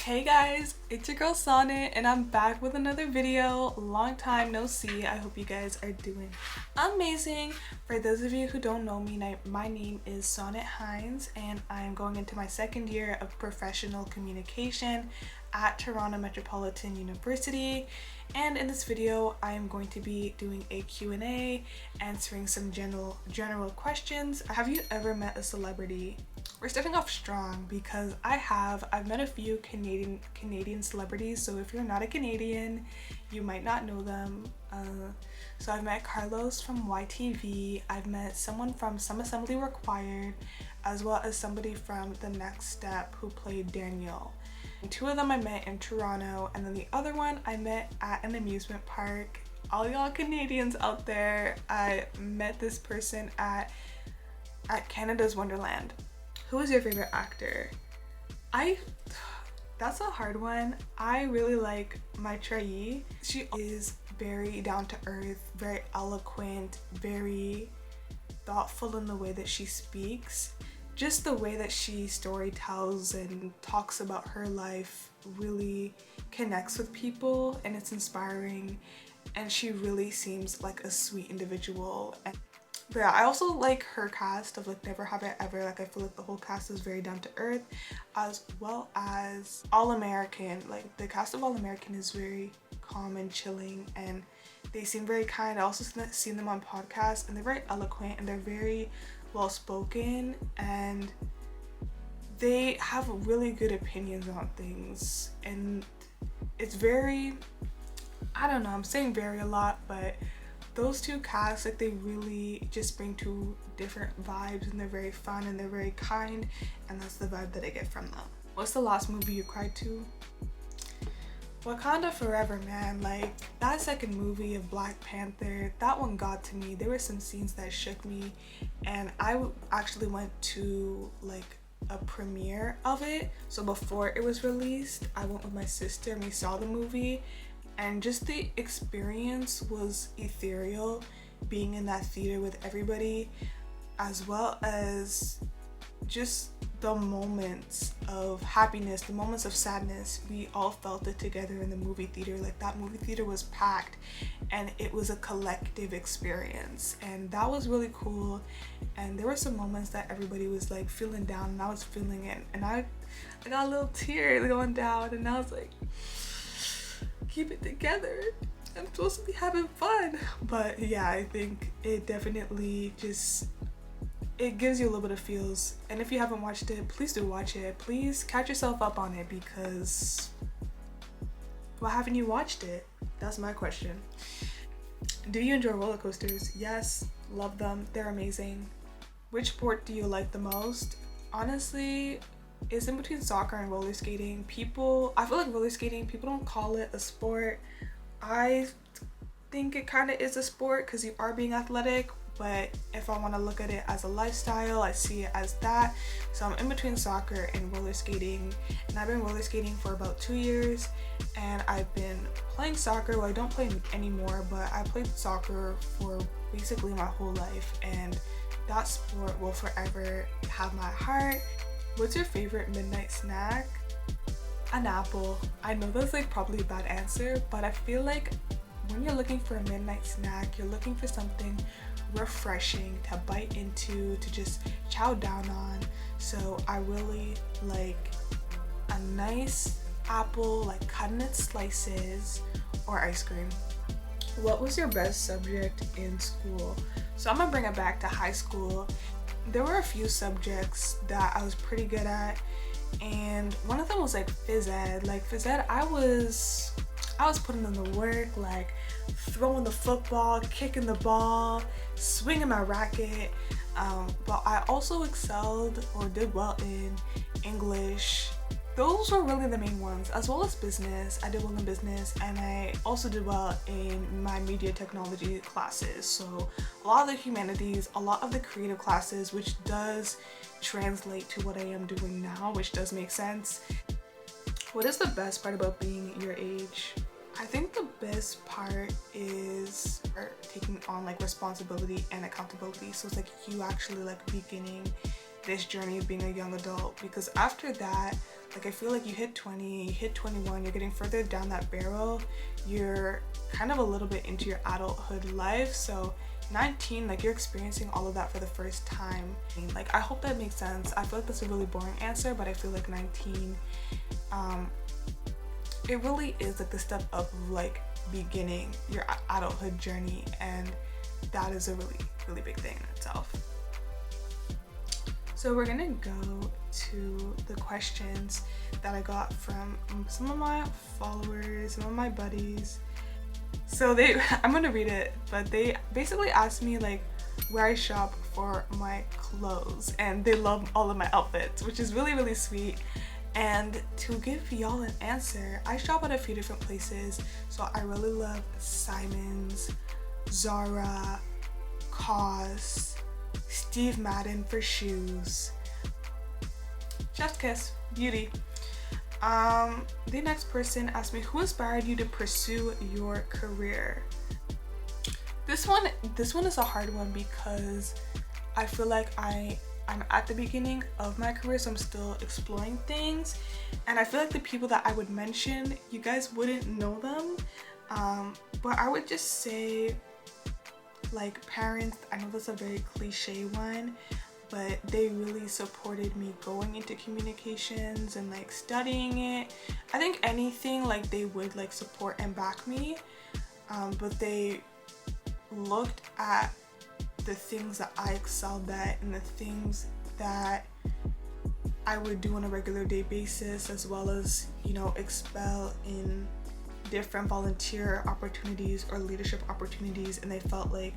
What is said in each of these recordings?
Hey guys, it's your girl Sonnet and I'm back with another video. Long time no see. I hope you guys are doing amazing. For those of you who don't know me, my name is Sonnet Hines and I'm going into my second year of professional communication at Toronto Metropolitan University. And in this video, I am going to be doing a Q&A, answering some general questions. Have you ever met a celebrity? We're starting off strong because I've met a few Canadian celebrities. So if you're not a Canadian, you might not know them. So I've met Carlos from YTV. I've met someone from Some Assembly Required, as well as somebody from The Next Step who played Daniel. And two of them I met in Toronto, and then the other one I met at an amusement park. All y'all Canadians out there, I met this person at Canada's Wonderland. Who is your favorite actor? That's a hard one. I really like Mai Chai. She is very down to earth, very eloquent, very thoughtful in the way that she speaks. Just the way that she story tells and talks about her life really connects with people, and it's inspiring, and she really seems like a sweet individual. But yeah, I also like her cast of like Never Have I Ever. Like I feel like the whole cast is very down to earth, as well as All American. Like the cast of All American is very calm and chilling, and they seem very kind. I also seen them on podcasts, and they're very eloquent and they're very well spoken, and they have really good opinions on things. And it's very, I don't know, I'm saying very a lot, but those two casts, like they really just bring two different vibes, and they're very fun and they're very kind, and that's the vibe that I get from them. What's the last movie you cried to? Wakanda Forever, man. Like that second movie of Black Panther, that one got to me. There were some scenes that shook me, and I actually went to like a premiere of it. So before it was released, I went with my sister and we saw the movie, and just the experience was ethereal, being in that theater with everybody, as well as just the moments of happiness, the moments of sadness. We all felt it together in the movie theater. Like that movie theater was packed, and it was a collective experience, and that was really cool. And there were some moments that everybody was like feeling down, and I was feeling it, and I got a little tear going down, and I was like, keep it together, I'm supposed to be having fun. But yeah, I think it definitely just, it gives you a little bit of feels. And if you haven't watched it, please do watch it. Please catch yourself up on it, because why haven't you watched it? That's my question. Do you enjoy roller coasters? Yes, love them, they're amazing. Which sport do you like the most? Honestly, it's in between soccer and roller skating. I feel like roller skating, people don't call it a sport. I think it kind of is a sport because you are being athletic, but if I want to look at it as a lifestyle, I see it as that. So I'm in between soccer and roller skating, and I've been roller skating for about 2 years, and I've been playing soccer. Well, I don't play anymore, but I played soccer for basically my whole life, and that sport will forever have my heart. What's your favorite midnight snack? An apple. I know that's like probably a bad answer, but I feel like when you're looking for a midnight snack, you're looking for something refreshing to bite into, to just chow down on. So I really like a nice apple, like cut in its slices, or ice cream. What was your best subject in school? So I'm gonna bring it back to high school. There were a few subjects that I was pretty good at, and one of them was like phys ed. Like phys ed, I was putting in the work, like throwing the football, kicking the ball, swinging my racket. But I also excelled or did well in English. Those were really the main ones, as well as business. I did well in business, and I also did well in my media technology classes. So a lot of the humanities, a lot of the creative classes, which does translate to what I am doing now, which does make sense. What is the best part about being your age? I think the best part is taking on like responsibility and accountability. So it's like you actually like beginning this journey of being a young adult, because after that, like I feel like you hit 20, you hit 21, you're getting further down that barrel, you're kind of a little bit into your adulthood life. So 19, like you're experiencing all of that for the first time. Like I hope that makes sense. I feel like that's a really boring answer, but I feel like 19, it really is like the step up of like beginning your adulthood journey, and that is a really big thing in itself. So we're gonna go to the questions that I got from some of my followers, some of my buddies. So I'm gonna read it, but they basically asked me like where I shop for my clothes, and they love all of my outfits, which is really sweet. And to give y'all an answer, I shop at a few different places. So I really love Simon's, Zara, COS, Steve Madden for shoes, Chef's Kiss, beauty. The next person asked me, who inspired you to pursue your career? This one is a hard one because I feel like I'm at the beginning of my career, so I'm still exploring things, and I feel like the people that I would mention, you guys wouldn't know them, but I would just say like parents. I know that's a very cliche one, but they really supported me going into communications and like studying it. I think anything, like they would like support and back me, but they looked at the things that I excelled at and the things that I would do on a regular day basis, as well as, you know, expel in different volunteer opportunities or leadership opportunities, and they felt like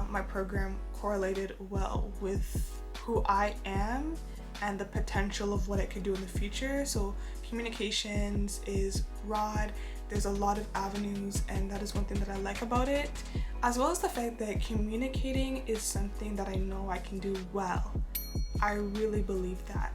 my program correlated well with who I am and the potential of what it could do in the future. So communications is broad, there's a lot of avenues, and that is one thing that I like about it, as well as the fact that communicating is something that I know I can do well. I really believe that.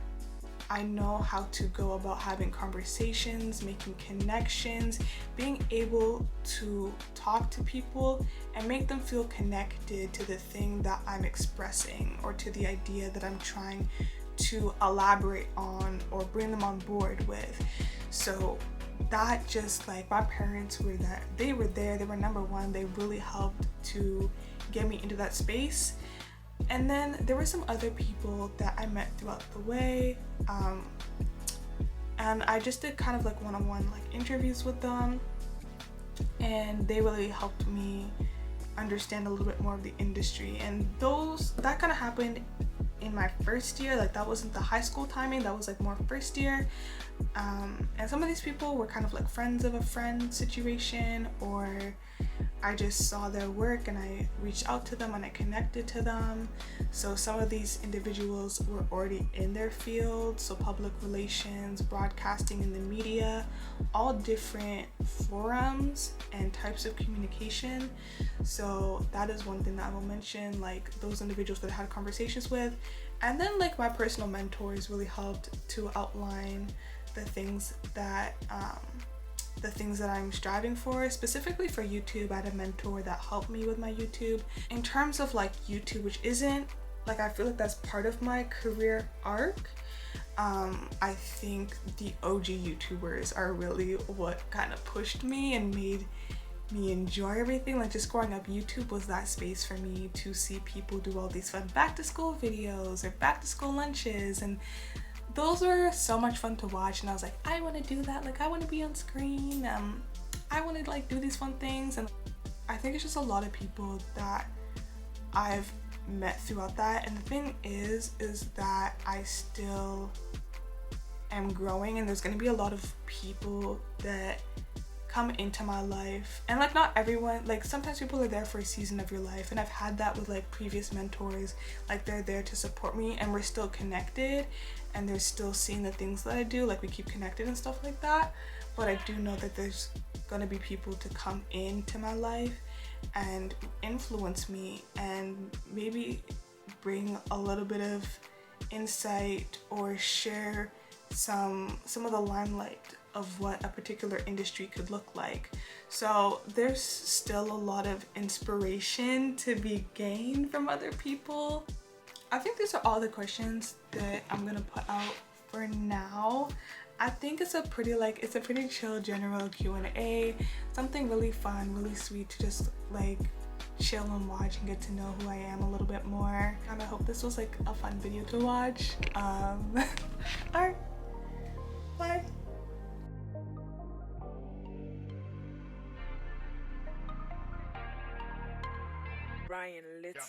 I know how to go about having conversations, making connections, being able to talk to people and make them feel connected to the thing that I'm expressing or to the idea that I'm trying to elaborate on or bring them on board with. So that, just like my parents were there, they were number one, they really helped to get me into that space. And then there were some other people that I met throughout the way, and I just did kind of like one-on-one like interviews with them, and they really helped me understand a little bit more of the industry. And that kind of happened in my first year, like that wasn't the high school timing, that was like more first year. And some of these people were kind of like friends of a friend situation, or I just saw their work and I reached out to them and I connected to them. So some of these individuals were already in their field, so public relations, broadcasting in the media, all different forums and types of communication. So that is one thing that I will mention, like those individuals that I had conversations with. And then like my personal mentors really helped to outline the things that I'm striving for. Specifically for YouTube, I had a mentor that helped me with my YouTube. In terms of like YouTube, which isn't like, I feel like that's part of my career arc, I think the OG YouTubers are really what kind of pushed me and made me enjoy everything. Like just growing up, YouTube was that space for me to see people do all these fun back to school videos or back to school lunches, and those were so much fun to watch. And I was like, I want to do that, like I want to be on screen, I want to like do these fun things. And I think it's just a lot of people that I've met throughout that. And the thing is that I still am growing, and there's going to be a lot of people that come into my life, and like not everyone, like sometimes people are there for a season of your life, and I've had that with like previous mentors, like they're there to support me and we're still connected and they're still seeing the things that I do, like we keep connected and stuff like that. But I do know that there's gonna be people to come into my life and influence me and maybe bring a little bit of insight or share some of the limelight of what a particular industry could look like. So there's still a lot of inspiration to be gained from other people. I think these are all the questions that I'm gonna put out for now. I think it's a pretty chill general Q&A, something really fun, really sweet to just like chill and watch and get to know who I am a little bit more. And I hope this was like a fun video to watch. Alright, bye. Brian Little.